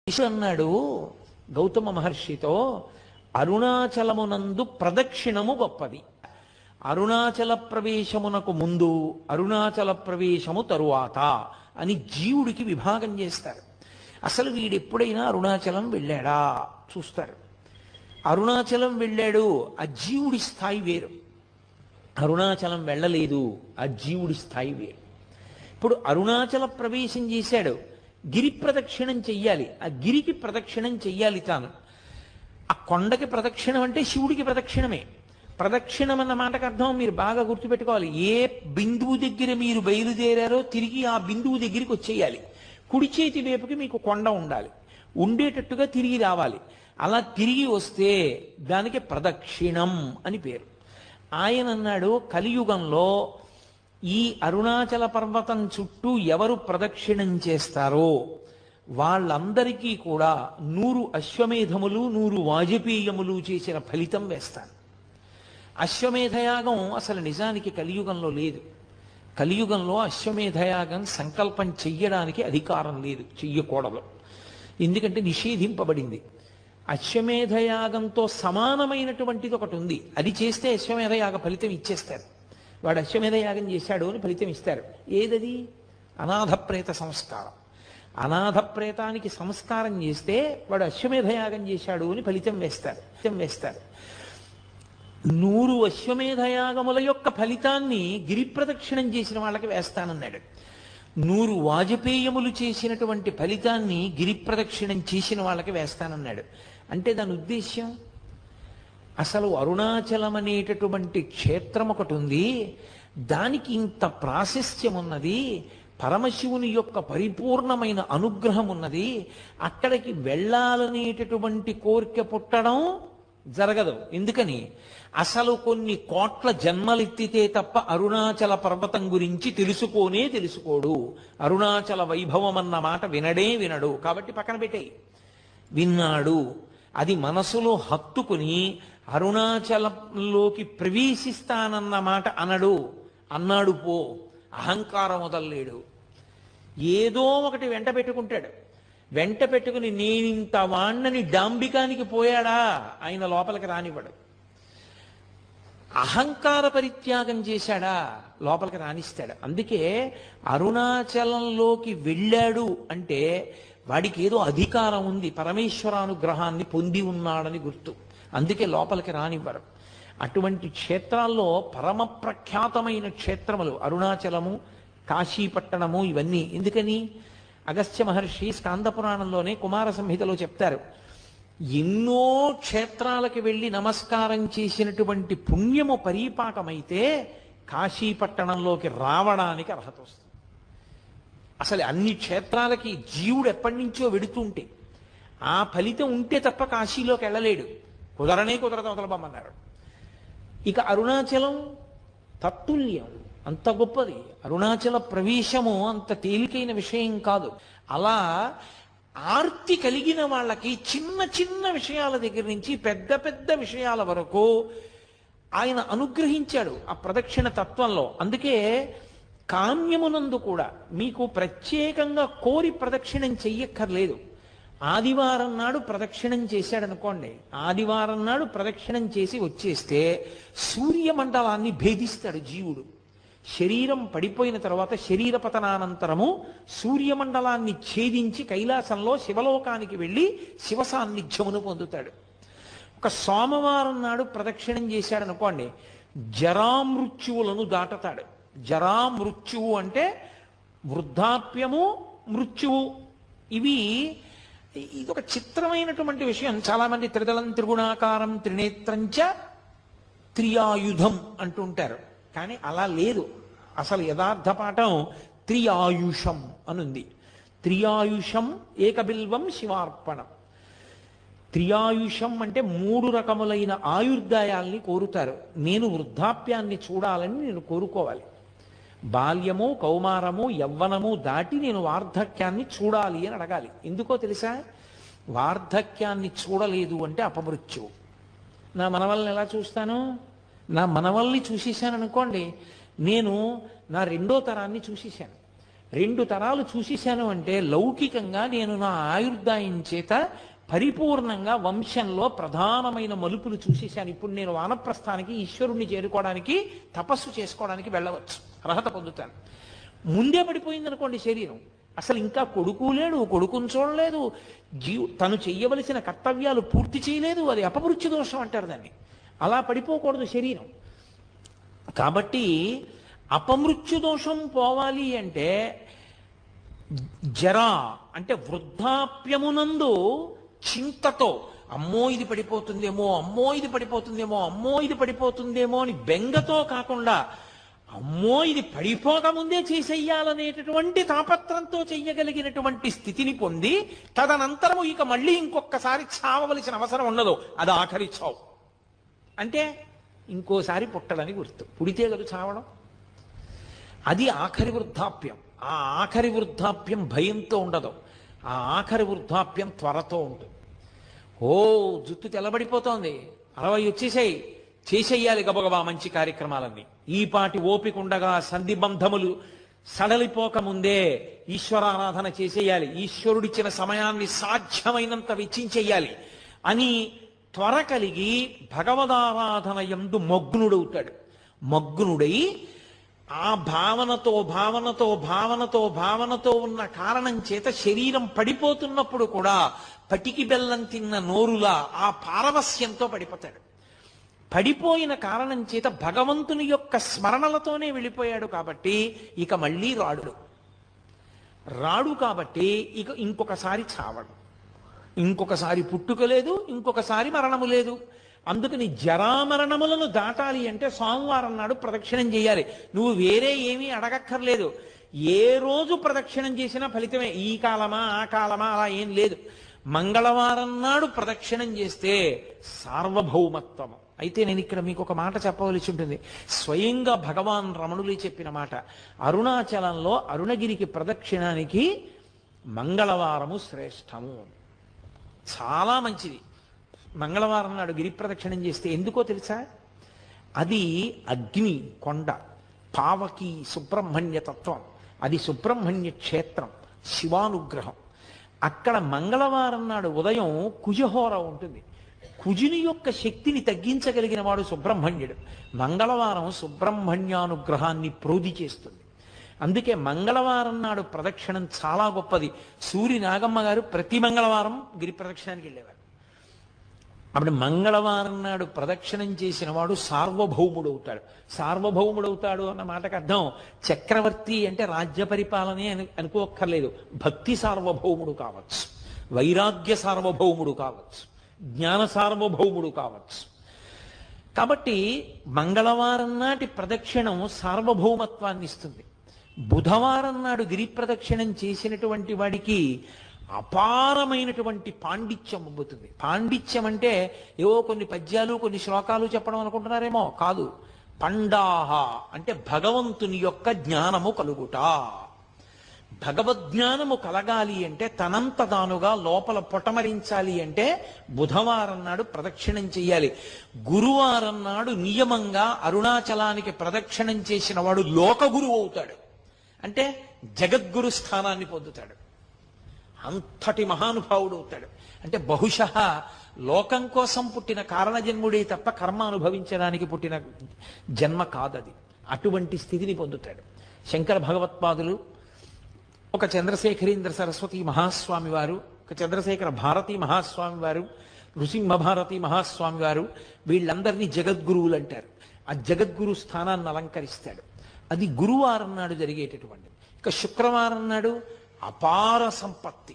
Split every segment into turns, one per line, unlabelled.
శిష్యుడు అన్నాడు గౌతమ మహర్షితో, అరుణాచలమునందు ప్రదక్షిణము గొప్పది. అరుణాచల ప్రవేశమునకు ముందు, అరుణాచల ప్రవేశము తరువాత అని జీవుడికి విభాగం చేస్తారు. అసలు వీడెప్పుడైనా అరుణాచలం వెళ్ళాడా చూస్తారు. అరుణాచలం వెళ్ళాడు, ఆ జీవుడి స్థాయి వేరు. అరుణాచలం వెళ్ళలేదు, ఆ జీవుడి స్థాయి వేరు. ఇప్పుడు అరుణాచల ప్రవేశం చేశాడు, గిరి ప్రదక్షిణం చెయ్యాలి, ఆ గిరికి ప్రదక్షిణం చెయ్యాలి తాను. ఆ కొండకి ప్రదక్షిణం అంటే శివుడికి ప్రదక్షిణమే. ప్రదక్షిణం అన్న మాటకు అర్థం మీరు బాగా గుర్తుపెట్టుకోవాలి. ఏ బిందువు దగ్గర మీరు బయలుదేరారో తిరిగి ఆ బిందువు దగ్గరికి వచ్చేయాలి. కుడి చేతి వైపుకి మీకు కొండ ఉండాలి, ఉండేటట్టుగా తిరిగి రావాలి. అలా తిరిగి వస్తే దానికి ప్రదక్షిణం అని పేరు. ఆయన అన్నాడు, కలియుగంలో ఈ అరుణాచల పర్వతం చుట్టూ ఎవరు ప్రదక్షిణం చేస్తారో వాళ్ళందరికీ కూడా 100 అశ్వమేధములు 100 వాజపేయములు చేసిన ఫలితం వేస్తాను. అశ్వమేధయాగం అసలు నిజానికి కలియుగంలో లేదు. కలియుగంలో అశ్వమేధయాగం సంకల్పం చెయ్యడానికి అధికారం లేదు, చెయ్యకూడదు. ఎందుకంటే నిషేధింపబడింది. అశ్వమేధయాగంతో సమానమైనటువంటిది ఒకటి ఉంది, అది చేస్తే అశ్వమేధయాగ ఫలితం ఇచ్చేస్తారు. వాడు అశ్వమేధయాగం చేశాడు అని ఫలితం ఇస్తారు. ఏదది? అనాథప్రేత సంస్కారం. అనాథప్రేతానికి సంస్కారం చేస్తే వాడు అశ్వమేధయాగం చేశాడు అని ఫలితం వేస్తారు. 100 అశ్వమేధయాగముల యొక్క ఫలితాన్ని గిరి ప్రదక్షిణం చేసిన వాళ్ళకి వేస్తానన్నాడు. 100 వాజపేయములు చేసినటువంటి ఫలితాన్ని గిరి ప్రదక్షిణం చేసిన వాళ్ళకి వేస్తానన్నాడు. అంటే దాని ఉద్దేశ్యం, అసలు అరుణాచలం అనేటటువంటి క్షేత్రం ఒకటి ఉంది, దానికి ఇంత ప్రాశస్త్యం ఉన్నది, పరమశివుని యొక్క పరిపూర్ణమైన అనుగ్రహం ఉన్నది, అక్కడికి వెళ్ళాలనేటటువంటి కోరిక పుట్టడం జరగదు. ఎందుకని? అసలు కొన్ని కోట్ల జన్మలెత్తితే తప్ప అరుణాచల పర్వతం గురించి తెలుసుకోడు. అరుణాచల వైభవం అన్న మాట వినడు. కాబట్టి పక్కన పెట్టేయి. విన్నాడు, అది మనసులో హత్తుకుని అరుణాచలంలోకి ప్రవేశిస్తానన్న మాట అన్నాడు పో, అహంకారం వదల్లేడు. ఏదో ఒకటి వెంట పెట్టుకుంటాడు. వెంట పెట్టుకుని నేనింత వాణ్ణని డాంబికానికి పోయాడా ఆయన లోపలికి రానివ్వడు. అహంకార పరిత్యాగం చేశాడా లోపలికి రానిస్తాడు. అందుకే అరుణాచలంలోకి వెళ్ళాడు అంటే వాడికి ఏదో అధికారం ఉంది, పరమేశ్వరానుగ్రహాన్ని పొంది ఉన్నాడని గుర్తు. అందుకే లోపలికి రానివ్వరు. అటువంటి క్షేత్రాల్లో పరమ ప్రఖ్యాతమైన క్షేత్రములు అరుణాచలము, కాశీపట్టణము, ఇవన్నీ. ఎందుకని? అగస్త్య మహర్షి స్కాంద పురాణంలోనే కుమార సంహితలో చెప్తారు, ఎన్నో క్షేత్రాలకు వెళ్ళి నమస్కారం చేసినటువంటి పుణ్యము పరిపాకమైతే కాశీపట్టణంలోకి రావడానికి అర్హత వస్తుంది. అసలు అన్ని క్షేత్రాలకి జీవుడు ఎప్పటి నుంచో వెడుతుంటే ఆ ఫలితం ఉంటే తప్ప కాశీలోకి వెళ్ళలేడు. కుదరదు, అవతలబమ్మన్నారు. ఇక అరుణాచలం తత్తుల్యం, అంత గొప్పది. అరుణాచల ప్రవేశము అంత తేలికైన విషయం కాదు. అలా ఆర్తి కలిగిన వాళ్ళకి చిన్న చిన్న విషయాల దగ్గర నుంచి పెద్ద పెద్ద విషయాల వరకు ఆయన అనుగ్రహించాడు ఆ ప్రదక్షిణ తత్వంలో. అందుకే కామ్యమునందు కూడా మీకు ప్రత్యేకంగా కోరి ప్రదక్షిణం చెయ్యక్కర్లేదు. ఆదివారం నాడు ప్రదక్షిణం చేశాడనుకోండి, ఆదివారం నాడు ప్రదక్షిణం చేసి వచ్చేస్తే సూర్యమండలాన్ని భేదిస్తాడు జీవుడు. శరీరం పడిపోయిన తర్వాత శరీర పతనానంతరము సూర్యమండలాన్ని ఛేదించి కైలాసంలో శివలోకానికి వెళ్ళి శివ సాన్నిధ్యమును పొందుతాడు. ఒక సోమవారం నాడు ప్రదక్షిణం చేశాడనుకోండి, జరామృత్యువులను దాటతాడు. జరామృత్యువు అంటే వృద్ధాప్యము, మృత్యువు. ఇది ఒక చిత్రమైనటువంటి విషయం. చాలామంది త్రిదళం త్రిగుణాకారం త్రినేత్రంచ త్రియాయుధం అంటుంటారు, కానీ అలా లేదు. అసలు యథార్థ పాఠం త్రియాయుషం అనుంది. త్రియాయుషం ఏకబిల్వం శివార్పణం. త్రియాయుషం అంటే 3 రకములైన ఆయుర్దాయాల్ని కోరుతారు. నేను వృద్ధాప్యాన్ని చూడాలని నేను కోరుకోవాలి. బాల్యము, కౌమారము, యవ్వనము దాటి నేను వార్ధక్యాన్ని చూడాలి అని అడగాలి. ఎందుకో తెలుసా? వార్ధక్యాన్ని చూడలేదు అంటే అపమృత్యువు. నా మనవల్ని ఎలా చూస్తాను? నా మనవల్ని చూసేశాను అనుకోండి, నేను నా 2వ తరాన్ని చూసేశాను. 2 తరాలు చూసేశాను అంటే లౌకికంగా నేను నా ఆయుర్దాయం చేత పరిపూర్ణంగా వంశంలో ప్రధానమైన మలుపులు చూసేశాను. ఇప్పుడు నేను వానప్రస్థానికి ఈశ్వరుణ్ణి చేరుకోవడానికి తపస్సు చేసుకోవడానికి వెళ్ళవచ్చు, అర్హత పొందుతాను. ముందే పడిపోయింది అనుకోండి శరీరం, అసలు ఇంకా కొడుకు లేడు, కొడుకుని చూడలేదు, తను చెయ్యవలసిన కర్తవ్యాలు పూర్తి చేయలేదు, అది అపమృత్యు దోషం అంటారు దాన్ని. అలా పడిపోకూడదు శరీరం. కాబట్టి అపమృత్యు దోషం పోవాలి అంటే జరా అంటే వృద్ధాప్యమునందు చింతతో అమ్మో ఇది పడిపోతుందేమో, అమ్మో ఇది పడిపోతుందేమో, అమ్మో ఇది పడిపోతుందేమో అని బెంగతో కాకుండా అమ్మో ఇది పడిపోకముందే చేసేయాలనేటటువంటి తాపత్రంతో చెయ్యగలిగినటువంటి స్థితిని పొంది తదనంతరము ఇక మళ్ళీ ఇంకొకసారి చావవలసిన అవసరం ఉండదు. అది ఆఖరి చావు. అంటే ఇంకోసారి పుట్టడని గుర్తు. పుడితే కదా చావడం. అది ఆఖరి వృద్ధాప్యం. ఆ ఆఖరి వృద్ధాప్యం భయంతో ఉండదు, ఆ ఆఖరి వృద్ధాప్యం త్వరతో ఉంటుంది. ఓ జుట్టు తెల్లబడిపోతోంది, 60 వచ్చేసాయి, చేసేయాలి గబగబా మంచి కార్యక్రమాలన్నీ. ఈపాటి ఓపిక ఉండగా సంధిబంధములు సడలిపోకముందే ఈశ్వరారాధన చేసేయాలి, ఈశ్వరుడిచ్చిన సమయాన్ని సాధ్యమైనంత వెచ్చించేయాలి అని త్వర కలిగి భగవదారాధన యందు మగ్నుడవుతాడు. మగ్నుడై ఆ భావనతో భావనతో భావనతో భావనతో ఉన్న కారణం చేత శరీరం పడిపోతున్నప్పుడు కూడా పటికి బెల్లం తిన్న నోరులా ఆ పారవస్యంతో పడిపోతాడు. పడిపోయిన కారణం చేత భగవంతుని యొక్క స్మరణలతోనే వెళ్ళిపోయాడు కాబట్టి ఇక మళ్ళీ రాడు కాబట్టి ఇక ఇంకొకసారి చావడు, ఇంకొకసారి పుట్టుక లేదు, ఇంకొకసారి మరణము లేదు. అందుకని జరామరణములను దాటాలి అంటే సోమవారం నాడు ప్రదక్షిణం చేయాలి. నువ్వు వేరే ఏమీ అడగక్కర్లేదు. ఏ రోజు ప్రదక్షిణం చేసినా ఫలితమే. ఈ కాలమా ఆ కాలమా అలా ఏం లేదు. మంగళవారం నాడు ప్రదక్షిణం చేస్తే సార్వభౌమత్వము. అయితే నేను ఇక్కడ మీకు ఒక మాట చెప్పవలసి ఉంటుంది. స్వయంగా భగవాన్ రమణులు చెప్పిన మాట. అరుణాచలంలో అరుణగిరికి ప్రదక్షిణానికి మంగళవారము శ్రేష్టము, చాలా మంచిది. మంగళవారం నాడు గిరి ప్రదక్షిణం చేస్తే ఎందుకో తెలుసా? అది అగ్ని కొండ, పావకి సుబ్రహ్మణ్య తత్వం, అది సుబ్రహ్మణ్య క్షేత్రం, శివానుగ్రహం. అక్కడ మంగళవారం నాడు ఉదయం కుజహోర ఉంటుంది. కుజుని యొక్క శక్తిని తగ్గించగలిగిన వాడు సుబ్రహ్మణ్యుడు. మంగళవారం సుబ్రహ్మణ్యానుగ్రహాన్ని ప్రోధి చేస్తుంది. అందుకే మంగళవారం నాడు ప్రదక్షిణం చాలా గొప్పది. సూరి నాగమ్మ గారు ప్రతి మంగళవారం గిరి ప్రదక్షిణానికి వెళ్ళేవారు. అప్పుడు మంగళవారం నాడు ప్రదక్షిణం చేసిన వాడు సార్వభౌముడవుతాడు. సార్వభౌముడవుతాడు అన్న మాటకు అర్థం చక్రవర్తి అంటే రాజ్య పరిపాలనే అనుకోక్కర్లేదు. భక్తి సార్వభౌముడు కావచ్చు, వైరాగ్య సార్వభౌముడు కావచ్చు, జ్ఞాన సార్వభౌముడు కావచ్చు. కాబట్టి మంగళవారం నాటి ప్రదక్షిణం సార్వభౌమత్వాన్ని ఇస్తుంది. బుధవారం నాడు గిరి ప్రదక్షిణం చేసినటువంటి వాడికి అపారమైనటువంటి పాండిత్యం అబ్బుతుంది. పాండిత్యం అంటే ఏవో కొన్ని పద్యాలు కొన్ని శ్లోకాలు చెప్పడం అనుకుంటున్నారేమో, కాదు. పండాహ అంటే భగవంతుని యొక్క జ్ఞానము కలుగుట. భగవద్జ్ఞానము కలగాలి అంటే తనంత తానుగా లోపల పొటమరించాలి అంటే బుధవారం నాడు ప్రదక్షిణం చెయ్యాలి. గురువారం నాడు నియమంగా అరుణాచలానికి ప్రదక్షిణం చేసిన వాడు లోకగురువు అవుతాడు. అంటే జగద్గురు స్థానాన్ని పొందుతాడు, అంతటి మహానుభావుడు అవుతాడు. అంటే బహుశః లోకం కోసం పుట్టిన కారణజన్ముడే తప్ప కర్మ అనుభవించడానికి పుట్టిన జన్మ కాదది. అటువంటి స్థితిని పొందుతాడు. శంకర భగవత్పాదులు, ఒక చంద్రశేఖరేంద్ర సరస్వతి మహాస్వామి వారు, ఒక చంద్రశేఖర భారతీ మహాస్వామి వారు, నృసింహ భారతీ మహాస్వామి వారు, వీళ్ళందరినీ జగద్గురువులు అంటారు. ఆ జగద్గురు స్థానాన్ని అలంకరిస్తాడు. అది గురువారం నాడు జరిగేటటువంటి. ఇక శుక్రవారం నాడు అపార సంపత్తి,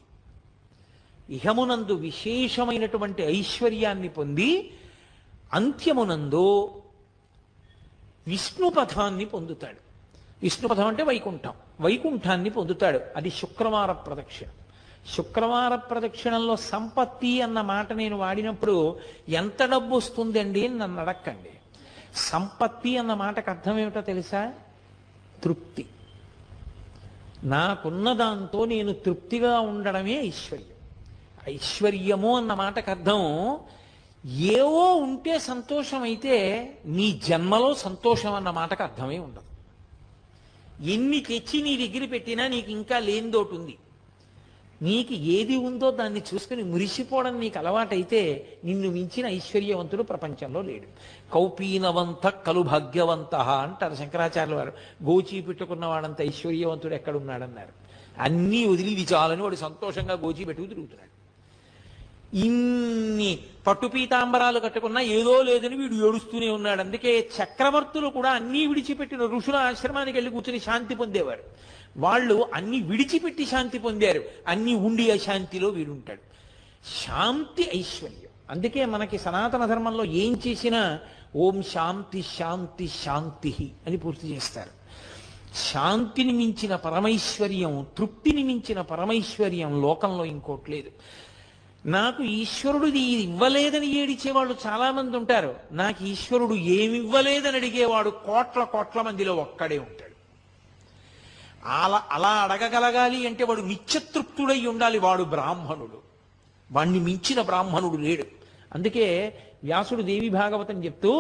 ఇహమునందు విశేషమైనటువంటి ఐశ్వర్యాన్ని పొంది అంత్యమునందు విష్ణుపథాన్ని పొందుతాడు. విష్ణుపథం అంటే వైకుంఠం, వైకుంఠాన్ని పొందుతాడు. అది శుక్రవార ప్రదక్షిణ. శుక్రవార ప్రదక్షిణంలో సంపత్తి అన్న మాట నేను వాడినప్పుడు ఎంత డబ్బు వస్తుందండి అని నన్ను అడక్కండి. సంపత్తి అన్న మాటకు అర్థం ఏమిటో తెలుసా? తృప్తి. నాకున్న దాంతో నేను తృప్తిగా ఉండడమే ఐశ్వర్యం. ఐశ్వర్యము అన్న మాటకు అర్థం ఏవో ఉంటే సంతోషం అయితే నీ జన్మలో సంతోషం అన్న మాటకు అర్థమే ఉండదు. ఎన్ని తెచ్చి నీ దగ్గర పెట్టినా నీకు ఇంకా లేనిదోటి ఉంది. నీకు ఏది ఉందో దాన్ని చూసుకుని మురిసిపోవడం నీకు అలవాటైతే నిన్ను మించిన ఐశ్వర్యవంతుడు ప్రపంచంలో లేడు. కౌపీనవంత కలు భాగ్యవంత అంటారు శంకరాచార్యుల వారు. గోచీ పెట్టుకున్న వాడంత ఐశ్వర్యవంతుడు ఎక్కడున్నాడన్నారు. అన్నీ వదిలి ఇది చాలని వాడు సంతోషంగా గోచీ పెట్టుకు తిరుగుతున్నాడు. ఇన్ని పట్టు పీతాంబరాలు కట్టుకున్నా ఏదో లేదని వీడు ఏడుస్తూనే ఉన్నాడు. అందుకే చక్రవర్తులు కూడా అన్నీ విడిచిపెట్టిన ఋషుల ఆశ్రమానికి వెళ్ళి కూర్చుని శాంతి పొందేవారు. వాళ్ళు అన్ని విడిచిపెట్టి శాంతి పొందారు. అన్ని ఉండి అశాంతిలో వీడుంటాడు. శాంతి ఐశ్వర్యం. అందుకే మనకి సనాతన ధర్మంలో ఏం చేసినా ఓం శాంతి శాంతి శాంతి అని పూర్తి చేస్తారు. శాంతిని మించిన పరమైశ్వర్యం, తృప్తిని మించిన పరమైశ్వర్యం లోకంలో ఇంకోటి లేదు. నాకు ఈశ్వరుడు ఇది ఇవ్వలేదని ఏడిచేవాళ్ళు చాలా మంది ఉంటారు. నాకు ఈశ్వరుడు ఏమివ్వలేదని అడిగేవాడు కోట్ల కోట్ల మందిలో ఒక్కడే ఉంటాడు. అలా అడగగలగాలి అంటే వాడు నిత్యతృప్తుడై ఉండాలి. వాడు బ్రాహ్మణుడు. వాణ్ణి మించిన బ్రాహ్మణుడు లేడు. అందుకే వ్యాసుడు దేవి భాగవతం చెప్తూ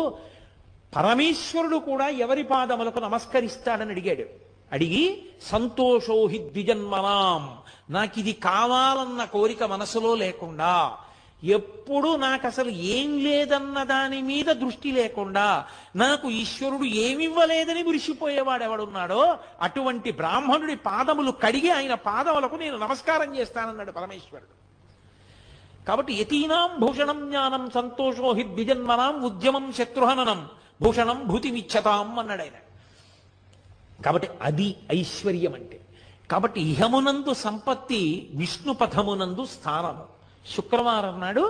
పరమేశ్వరుడు కూడా ఎవరి పాదములకు నమస్కరిస్తాడని అడిగాడు. అడిగి సంతోషోహి ద్విజన్మనాం, నాకు ఇది కావాలన్న కోరిక మనసులో లేకుండా, ఎప్పుడు నాకు అసలు ఏం లేదన్న దాని మీద దృష్టి లేకుండా, నాకు ఈశ్వరుడు ఏమివ్వలేదని మురిసిపోయేవాడు ఎవడున్నాడో అటువంటి బ్రాహ్మణుడి పాదములు కడిగి ఆయన పాదములకు నేను నమస్కారం చేస్తానన్నాడు పరమేశ్వరుడు. కాబట్టి యతీనాం భూషణం జ్ఞానం సంతోషోహి ద్విజన్మనాం ఉద్యమం శత్రుహననం భూషణం భూతిమిచ్చతాం అన్నాడు ఆయన. కాబట్టి అది ఐశ్వర్యం అంటే. కాబట్టి ఇహమునందు సంపత్తి, విష్ణు పథమునందు స్థానము. శుక్రవారం నాడు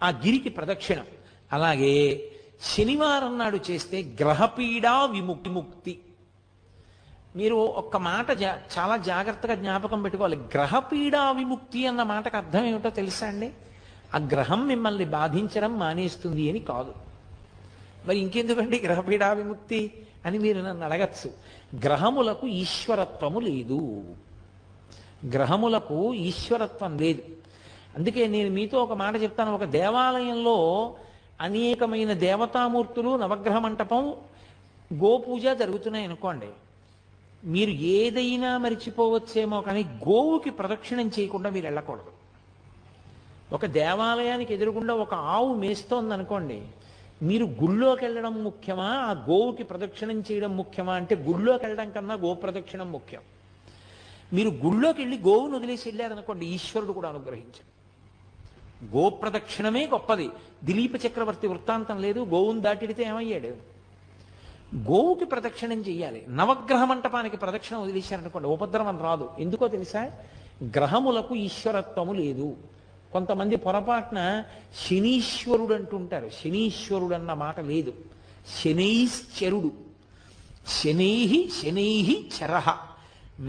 ఆ గిరికి ప్రదక్షిణం. అలాగే శనివారం నాడు చేస్తే గ్రహపీడా విముక్తి. మీరు ఒక్క మాట చాలా జాగ్రత్తగా జ్ఞాపకం పెట్టుకోవాలి. గ్రహపీడా విముక్తి అన్న మాటకు అర్థం ఏమిటో తెలుసా అండి? ఆ గ్రహం మిమ్మల్ని బాధించడం మానేస్తుంది అని కాదు. మరి ఇంకెందుకండి గ్రహపీడా విముక్తి అని మీరు నన్ను అడగచ్చు. గ్రహములకు ఈశ్వరత్వము లేదు. గ్రహములకు ఈశ్వరత్వం లేదు. అందుకే నేను మీతో ఒక మాట చెప్తాను. ఒక దేవాలయంలో అనేకమైన దేవతామూర్తులు, నవగ్రహ మంటపం, గోపూజ జరుగుతున్నాయి అనుకోండి. మీరు ఏదైనా మరిచిపోవచ్చేమో కానీ గోవుకి ప్రదక్షిణం చేయకుండా మీరు వెళ్ళకూడదు. ఒక దేవాలయానికి ఎదురుగుండా ఒక ఆవు మేస్తోంది అనుకోండి, మీరు గుళ్ళోకి వెళ్ళడం ముఖ్యమా, ఆ గోవుకి ప్రదక్షిణం చేయడం ముఖ్యమా అంటే గుళ్ళోకి వెళ్ళడం కన్నా గో ప్రదక్షిణం ముఖ్యం. మీరు గుళ్ళోకి వెళ్ళి గోవును వదిలేసి వెళ్ళారనుకోండి, ఈశ్వరుడు కూడా అనుగ్రహించాడు. గో ప్రదక్షిణమే గొప్పది. దిలీప చక్రవర్తి వృత్తాంతం లేదు, గోవును దాటిడితే ఏమయ్యాడు? గోవుకి ప్రదక్షిణం చెయ్యాలి. నవగ్రహ మంటపానికి ప్రదక్షిణం వదిలేశారనుకోండి, ఉపద్రవం రాదు. ఎందుకో తెలుసా? గ్రహములకు ఈశ్వరత్వము లేదు. కొంతమంది పొరపాటున శనీశ్వరుడు అంటుంటారు. శనీశ్వరుడు అన్న మాట లేదు. శనైశ్చరుడు. శనైహి చరహ.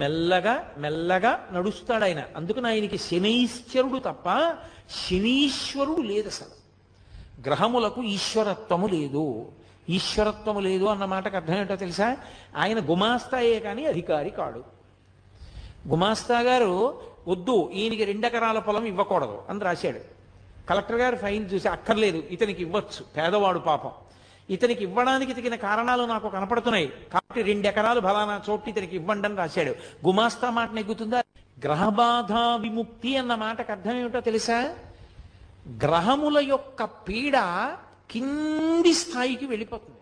మెల్లగా మెల్లగా నడుస్తాడు ఆయన. అందుకని ఆయనకి శనైశ్చరుడు తప్ప శనీశ్వరుడు లేదు. అసలు గ్రహములకు ఈశ్వరత్వము లేదు. ఈశ్వరత్వము లేదు అన్న మాటకు అర్థం ఏంటో తెలుసా? ఆయన గుమాస్తాయే కానీ అధికారి కాడు. గుమాస్తా గారు వద్దు, ఈయనకి 2 ఎకరాల పొలం ఇవ్వకూడదు అని రాశాడు. కలెక్టర్ గారు ఫైల్ చూసి అక్కర్లేదు, ఇతనికి ఇవ్వచ్చు, పేదవాడు పాపం, ఇతనికి ఇవ్వడానికి తగిన కారణాలు నాకు కనపడుతున్నాయి కాబట్టి 2 ఎకరాలు ఫలానా చోటు ఇతనికి ఇవ్వండి అని రాశాడు. గుమాస్తా మాట నెగ్గుతుందా? గ్రహబాధ విముక్తి అన్న మాటకు అర్థం ఏమిటో తెలుసా? గ్రహముల యొక్క పీడ కింది స్థాయికి వెళ్ళిపోతుంది.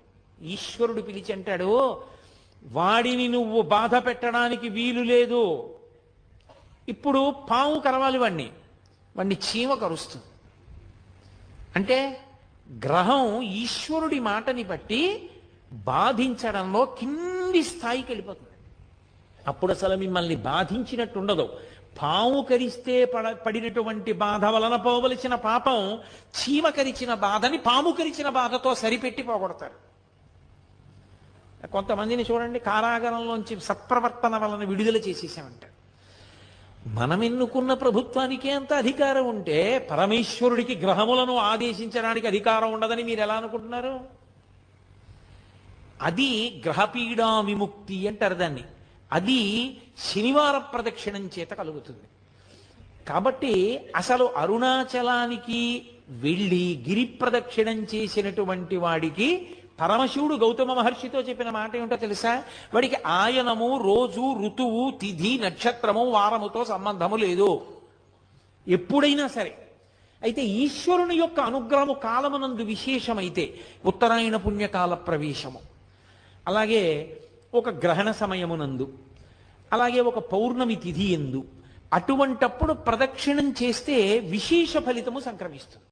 ఈశ్వరుడు పిలిచి అంటాడు, వాడిని నువ్వు బాధ పెట్టడానికి వీలు లేదు. ఇప్పుడు పాము కరవాలి వాణ్ణి చీమ కరుస్తుంది. అంటే గ్రహం ఈశ్వరుడి మాటని బట్టి బాధించడంలో కింది స్థాయికి వెళ్ళిపోతుంది. అప్పుడు అసలు మిమ్మల్ని బాధించినట్టు ఉండదు. పాము కరిస్తే పడినటువంటి బాధ వలన పోవలసిన పాపం చీమ కరిచిన బాధని పాము కరిచిన బాధతో సరిపెట్టి పోగొడతారు. కొంతమందిని చూడండి, కారాగారంలోంచి సత్ప్రవర్తన వలన విడుదల చేసేసామంటారు. మనం ఎన్నుకున్న ప్రభుత్వానికే అంత అధికారం ఉంటే పరమేశ్వరుడికి గ్రహములను ఆదేశించడానికి అధికారం ఉండదని మీరు ఎలా అనుకుంటున్నారు? అది గ్రహపీడా విముక్తి అంటారు దాన్ని. అది శనివార ప్రదక్షిణం చేత కలుగుతుంది. కాబట్టి అసలు అరుణాచలానికి వెళ్ళి గిరి ప్రదక్షిణం చేసినటువంటి వాడికి పరమశివుడు గౌతమ మహర్షితో చెప్పిన మాట ఏమిటో తెలుసా? వాడికి ఆయనము, రోజు, ఋతువు, తిథి, నక్షత్రము, వారముతో సంబంధము లేదు ఎప్పుడైనా సరే. అయితే ఈశ్వరుని యొక్క అనుగ్రహము కాలమునందు విశేషమైతే ఉత్తరాయణ పుణ్యకాల ప్రవేశము, అలాగే ఒక గ్రహణ సమయమునందు, అలాగే ఒక పౌర్ణమి తిథి ఎందు, అటువంటప్పుడు ప్రదక్షిణం చేస్తే విశేష ఫలితము సంక్రమిస్తుంది.